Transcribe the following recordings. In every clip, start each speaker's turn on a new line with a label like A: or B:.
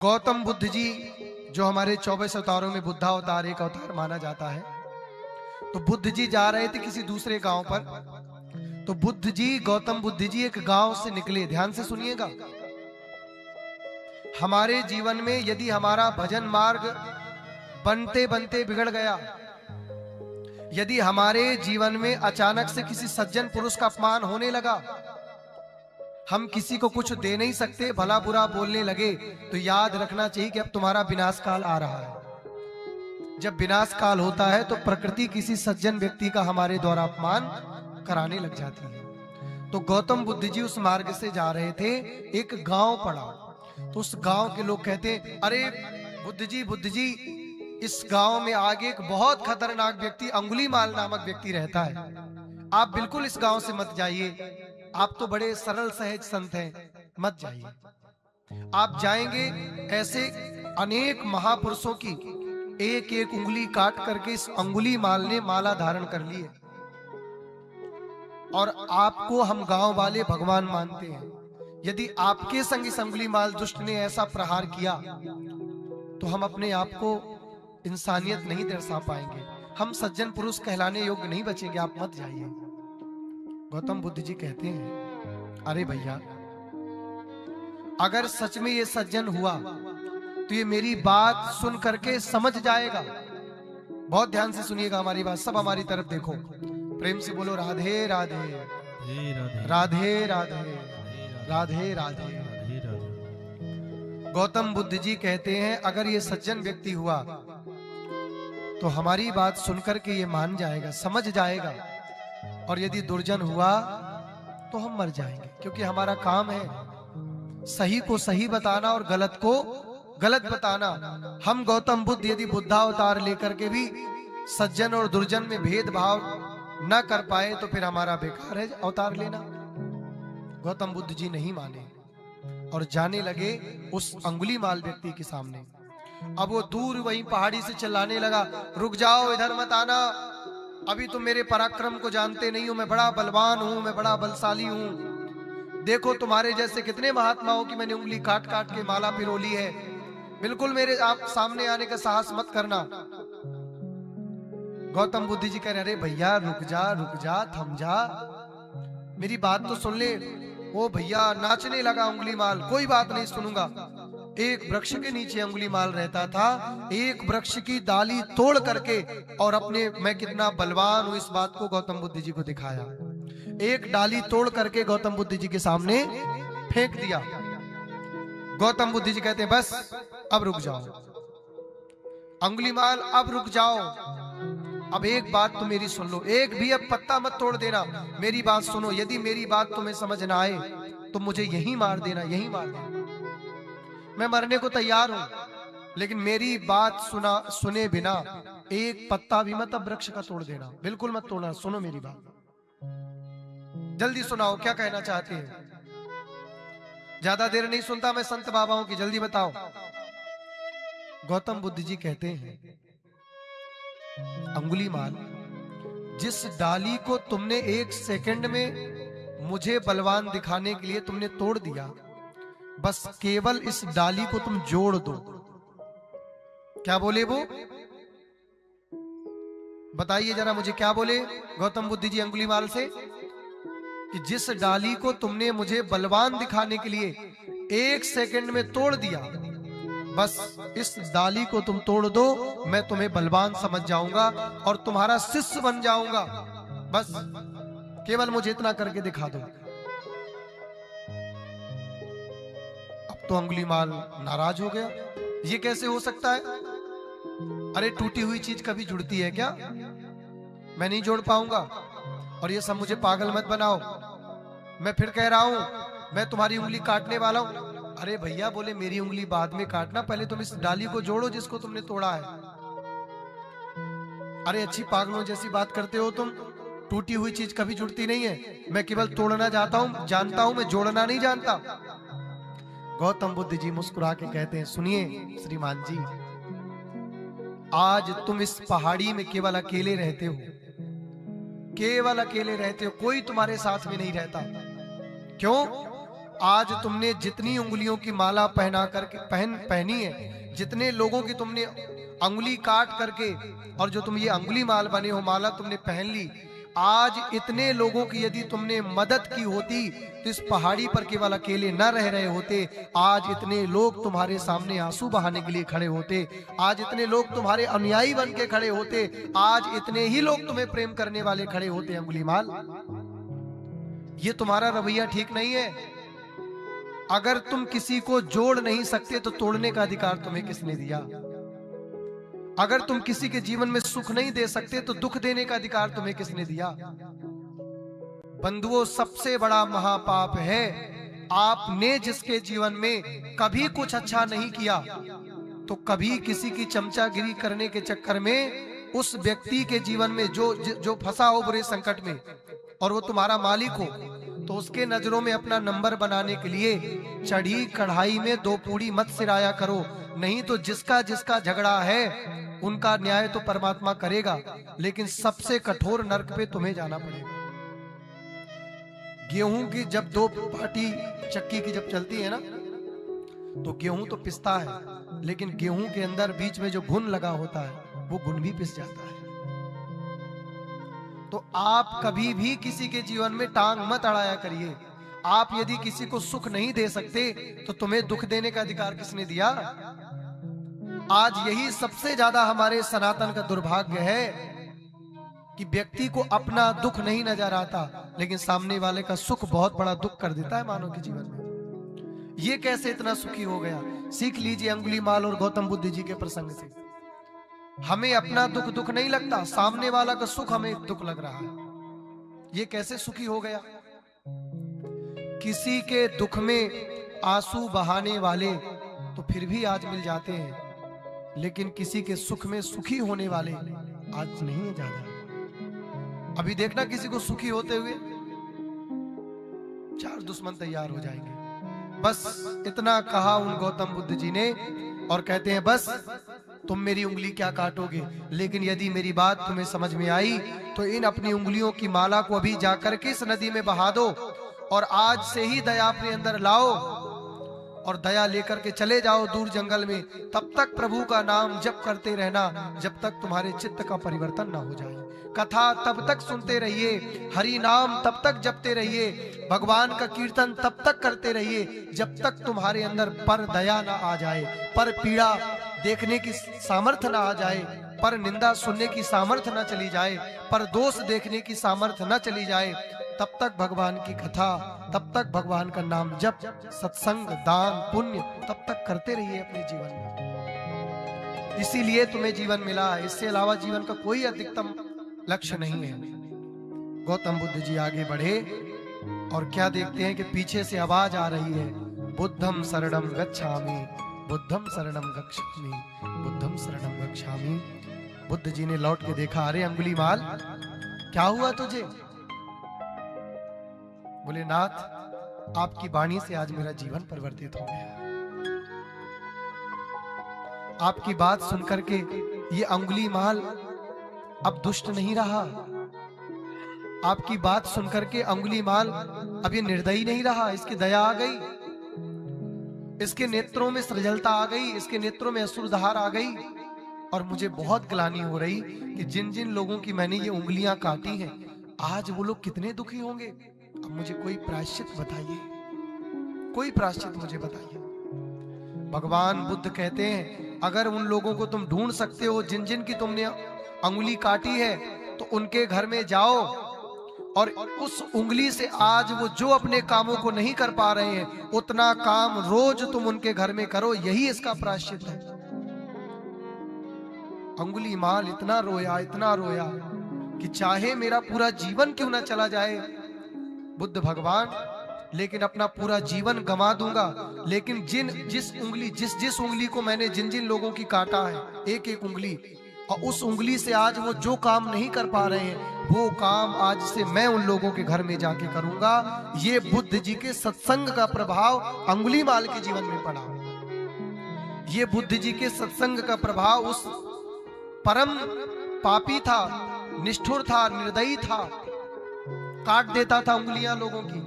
A: गौतम बुद्ध जी जो हमारे 24 अवतारों में बुद्धा अवतार एक अवतार माना जाता है। तो बुद्ध जी जा रहे थे किसी दूसरे गांव पर। तो बुद्ध जी गौतम बुद्ध जी एक गांव से निकले। ध्यान से सुनिएगा। हमारे जीवन में यदि हमारा भजन मार्ग बनते बनते बिगड़ गया, यदि हमारे जीवन में अचानक से किसी सज्जन पुरुष का अपमान होने लगा, हम किसी को कुछ दे नहीं सकते, भला बुरा बोलने लगे, तो याद रखना चाहिए कि अब तुम्हारा विनाश काल आ रहा है। जब विनाश काल होता है तो प्रकृति किसी सज्जन व्यक्ति का हमारे द्वारा अपमान कराने लग जाती है। तो गौतम बुद्ध जी उस मार्ग से जा रहे थे, एक गांव पड़ा। तो उस गांव के लोग कहते हैं, अरे बुद्ध जी इस गांव में आगे एक बहुत खतरनाक व्यक्ति अंगुलीमाल नामक व्यक्ति रहता है, आप बिल्कुल इस गांव से मत जाइए, आप तो बड़े सरल सहज संत हैं, मत जाइए। आप जाएंगे ऐसे अनेक महापुरुषों की एक एक उंगली काट करके इस अंगुलीमाल ने माला धारण कर ली है, और आपको हम गांव वाले भगवान मानते हैं। यदि आपके संग इस अंगुलीमाल दुष्ट ने ऐसा प्रहार किया तो हम अपने आप को इंसानियत नहीं दर्शा पाएंगे, हम सज्जन पुरुष कहलाने योग्य नहीं बचेंगे, आप मत जाइए। गौतम बुद्ध जी कहते हैं, अरे भैया, अगर सच में ये सज्जन हुआ तो ये मेरी बात सुन करके समझ जाएगा। बहुत ध्यान से सुनिएगा हमारी बात, सब हमारी तरफ देखो, प्रेम से बोलो राधे राधे राधे राधे राधे राधे। गौतम बुद्ध जी कहते हैं, अगर ये सज्जन व्यक्ति हुआ तो हमारी बात सुनकर के ये मान जाएगा, समझ जाएगा, और यदि दुर्जन हुआ तो हम मर जाएंगे, क्योंकि हमारा काम है सही को सही बताना और गलत को गलत बताना। हम गौतम बुद्ध यदि बुद्धावतार लेकर के भी सज्जन और दुर्जन में भेदभाव न कर पाए तो फिर हमारा बेकार है अवतार लेना। गौतम बुद्ध जी नहीं माने और जाने लगे उस अंगुलीमाल व्यक्ति के सामने। अब वो दूर वहीं पहाड़ी से चिल्लाने लगा, रुक जाओ, इधर मत आना, अभी तुम मेरे पराक्रम को जानते नहीं हो, मैं बड़ा बलवान हूं, मैं बड़ा बलशाली हूं। देखो तुम्हारे जैसे कितने महात्माओं की मैंने उंगली काट काट के माला पिरोली है, बिल्कुल मेरे आप सामने आने का साहस मत करना। गौतम बुद्ध जी कह रहे, अरे भैया रुक जा, थम जा, मेरी बात तो सुन ले। ओ भैया नाचने लगा अंगुलीमाल, कोई बात नहीं सुनूंगा। एक वृक्ष के नीचे अंगुलीमाल रहता था, एक वृक्ष की डाली तोड़ करके और अपने मैं कितना बलवान हूं इस बात को गौतम बुद्ध जी को दिखाया। एक डाली तोड़ करके गौतम बुद्ध जी के सामने फेंक दिया। गौतम बुद्ध जी कहते हैं, बस अब रुक जाओ अंगुलीमाल, अब रुक जाओ, अब एक बात तो मेरी सुन लो, एक भी अब पत्ता मत तोड़ देना, मेरी बात सुनो, यदि मेरी बात तुम्हें समझ ना आए तो मुझे यहीं मार देना, यहीं मार देना, मैं मरने को तैयार हूं, लेकिन मेरी बात सुने बिना एक पत्ता भी मत अब वृक्ष का तोड़ देना, बिल्कुल मत तोड़ना, सुनो मेरी बात, जल्दी सुनाओ क्या कहना चाहते हैं। ज्यादा देर नहीं सुनता मैं संत बाबाओं की, जल्दी बताओ। गौतम बुद्ध जी कहते हैं, अंगुलीमाल, जिस डाली को तुमने एक सेकंड में मुझे बलवान दिखाने के लिए तुमने तोड़ दिया, बस केवल इस डाली को तुम जोड़ दो। क्या बोले वो, बताइए जरा मुझे, क्या बोले गौतम बुद्ध जी अंगुलीमाल से, कि जिस डाली को तुमने मुझे बलवान दिखाने के लिए एक सेकंड में तोड़ दिया, बस इस डाली को तुम तोड़ दो, मैं तुम्हें बलवान समझ जाऊंगा और तुम्हारा शिष्य बन जाऊंगा, बस केवल मुझे इतना करके दिखा दो। अब तो अंगुलीमाल नाराज हो गया, ये कैसे हो सकता है, अरे टूटी हुई चीज कभी जुड़ती है क्या, मैं नहीं जोड़ पाऊंगा, और ये सब मुझे पागल मत बनाओ, मैं फिर कह रहा हूं मैं तुम्हारी उंगली काटने वाला हूं। अरे भैया, बोले मेरी उंगली बाद में काटना, पहले तुम इस डाली को जोड़ो जिसको तुमने तोड़ा है। अरे अच्छी पागलों जैसी बात करते हो तुम, टूटी हुई चीज कभी जुड़ती नहीं है, मैं केवल तोड़ना जानता हूं, मैं जोड़ना नहीं जानता। गौतम बुद्ध जी मुस्कुरा के कहते हैं, सुनिए श्रीमान जी, आज तुम इस पहाड़ी में केवल अकेले रहते हो, केवल अकेले रहते हो, कोई तुम्हारे साथ में नहीं रहता। क्यों? आज तुमने जितनी उंगलियों की माला पहना करके पहनी है, जितने लोगों की तुमने अंगुली काट करके, और जो तुम ये अंगुली माल बने हो, माला तुमने पहन ली, आज इतने लोगों की यदि तुमने मदद की होती तो इस पहाड़ी पर केवल अकेले न रह रहे होते। आज इतने लोग तुम्हारे सामने आंसू बहाने के लिए खड़े होते, आज इतने लोग तुम्हारे अनुयायी बन के खड़े होते, आज इतने ही लोग तुम्हें प्रेम करने वाले खड़े होते। अंगुली माल, ये तुम्हारा रवैया ठीक नहीं है। अगर तुम किसी को जोड़ नहीं सकते तो तोड़ने का अधिकार तुम्हें किसने दिया? अगर तुम किसी के जीवन में सुख नहीं दे सकते तो दुख देने का अधिकार तुम्हें किसने दिया? बंधुओं, सबसे बड़ा महापाप है आपने जिसके जीवन में कभी कुछ अच्छा नहीं किया तो कभी किसी की चमचागिरी करने के चक्कर में उस व्यक्ति के जीवन में जो फंसा हो बुरे संकट में और वो तुम्हारा मालिक हो, तो उसके नजरों में अपना नंबर बनाने के लिए चढ़ी कढ़ाई में दो पूड़ी मत सिराया करो। नहीं तो जिसका जिसका झगड़ा है उनका न्याय तो परमात्मा करेगा, लेकिन सबसे कठोर नरक पे तुम्हें जाना पड़ेगा। गेहूं की जब दो पार्टी चक्की की जब चलती है ना, तो गेहूं तो पिसता है, लेकिन गेहूं के अंदर बीच में जो घुन लगा होता है वो घुन भी पिस जाता है। तो आप कभी भी किसी के जीवन में टांग मत अड़ाया करिए। आप यदि किसी को सुख नहीं दे सकते तो तुम्हें दुख देने का अधिकार किसने दिया? आज यही सबसे ज्यादा हमारे सनातन का दुर्भाग्य है कि व्यक्ति को अपना दुख नहीं नजर आता, लेकिन सामने वाले का सुख बहुत बड़ा दुख कर देता है मानव के जीवन में। ये कैसे इतना सुखी हो गया? सीख लीजिए अंगुलीमाल और गौतम बुद्ध जी के प्रसंग से। हमें अपना दुख दुख नहीं लगता, सामने वाला का सुख हमें दुख लग रहा है। ये कैसे सुखी हो गया? किसी के दुख में आंसू बहाने वाले तो फिर भी आज मिल जाते हैं, लेकिन किसी के सुख में सुखी होने वाले आज नहीं है ज्यादा। अभी देखना किसी को सुखी होते हुए 4 दुश्मन तैयार हो जाएंगे। बस इतना कहा उन गौतम बुद्ध जी ने, और कहते हैं बस तुम मेरी उंगली क्या काटोगे, लेकिन यदि मेरी बात तुम्हें समझ में आई तो इन अपनी उंगलियों की माला को अभी जाकर के इस नदी में बहा दो और आज से ही दया अपने अंदर लाओ और दया लेकर के चले जाओ दूर जंगल में। तब तक प्रभु का नाम जप करते रहना जब तक तुम्हारे चित्त का परिवर्तन ना हो जाए। कथा तब तक सुनते रहिए, हरि नाम तब तक जपते रहिए, भगवान का कीर्तन तब तक करते रहिए जब तक तुम्हारे अंदर पर दया ना आ जाए, पर पीड़ा देखने की सामर्थ्य ना आ जाए, पर निंदा सुनने की सामर्थ्य ना चली जाए, पर दोष देखने की सामर्थ्य ना चली जाए। तब तक भगवान की कथा, तब तक भगवान का नाम जप, सत्संग, दान, पुण्य तब तक करते रहिए अपने जीवन में। इसीलिए तुम्हें जीवन मिला है, इससे अलावा जीवन का कोई अधिकतम लक्ष्य नहीं है। गौतम बुद्ध जी आगे बढ़े और क्या देखते हैं कि पीछे से आवाज आ रही है, बुद्धम शरणम गच्छामि, बुद्धम शरणम गच्छामि, बुद्धम शरणम गच्छामि। बुद्ध जी ने लौट के देखा, अरे अंगुलीमाल क्या हुआ तुझे? बोले नाथ, आपकी वाणी से आज मेरा जीवन परिवर्तित हो गया। आपकी बात सुनकर के ये अंगुलीमाल अब दुष्ट नहीं रहा। आपकी बात सुनकर के अंगुलीमाल अब ये निर्दयी नहीं रहा, इसकी दया आ गई, इसके नेत्रों में सृजलता आ गई, इसके नेत्रों में असुरधार आ गई। और मुझे बहुत ग्लानि हो रही कि जिन जिन लोगों की मैंने ये उंगलियां काटी हैं, आज वो लोग कितने दुखी होंगे। अब मुझे कोई प्रायश्चित बताइए, कोई प्रायश्चित मुझे बताइए। भगवान बुद्ध कहते हैं, अगर उन लोगों को तुम ढूंढ सकते हो जिन जिन की तुमने अंगुली काटी है, तो उनके घर में जाओ और उस उंगली से आज वो जो अपने कामों को नहीं कर पा रहे हैं, उतना काम रोज तुम उनके घर में करो, यही इसका प्रायश्चित है। अंगुलीमाल इतना रोया कि चाहे मेरा पूरा जीवन क्यों ना चला जाए बुद्ध भगवान, लेकिन अपना पूरा जीवन गंवा दूंगा, लेकिन जिस उंगली को मैंने जिन जिन लोगों की काटा है, एक एक उंगली, और उस उंगली से आज वो जो काम नहीं कर पा रहे हैं, वो काम आज से मैं उन लोगों के घर में जाके करूंगा। ये बुद्ध जी के सत्संग का प्रभाव अंगुलीमाल के जीवन में पड़ा। ये बुद्ध जी के सत्संग का प्रभाव उस परम पापी था, निष्ठुर था, निर्दयी था, काट देता था उंगलियां लोगों की,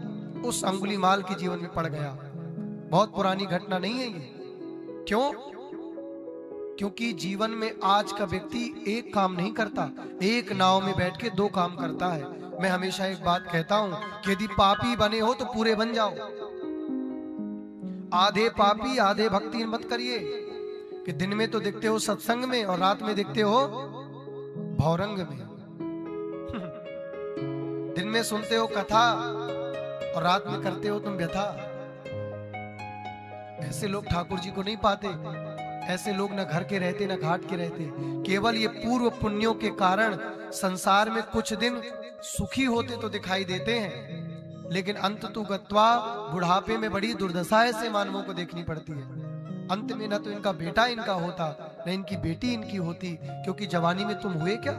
A: उस अंगुलीमाल के जीवन में पड़ गया। बहुत पुरानी घटना नहीं है ये। क्यों? क्योंकि जीवन में आज का व्यक्ति एक काम नहीं करता, एक नाव में बैठ के दो काम करता है। मैं हमेशा एक बात कहता हूं कि यदि पापी बने हो तो पूरे बन जाओ। आधे पापी आधे भक्ति मत करिए कि दिन में तो दिखते हो सत्संग में और रात में दिखते हो भौरंग में। दिन में सुनते हो कथा और रात में करते हो तुम व्यथा। ऐसे लोग ठाकुर जी को नहीं पाते। ऐसे लोग न घर के रहते न घाट के रहते। केवल ये पूर्व पुण्यों के कारण संसार में कुछ दिन सुखी होते तो दिखाई देते हैं, लेकिन अंत तो गत्वा बुढ़ापे में बड़ी दुर्दशा ऐसे मानवों को देखनी पड़ती है। अंत में न तो इनका बेटा इनका होता, न इनकी बेटी इनकी होती, क्योंकि जवानी में तुम हुए क्या?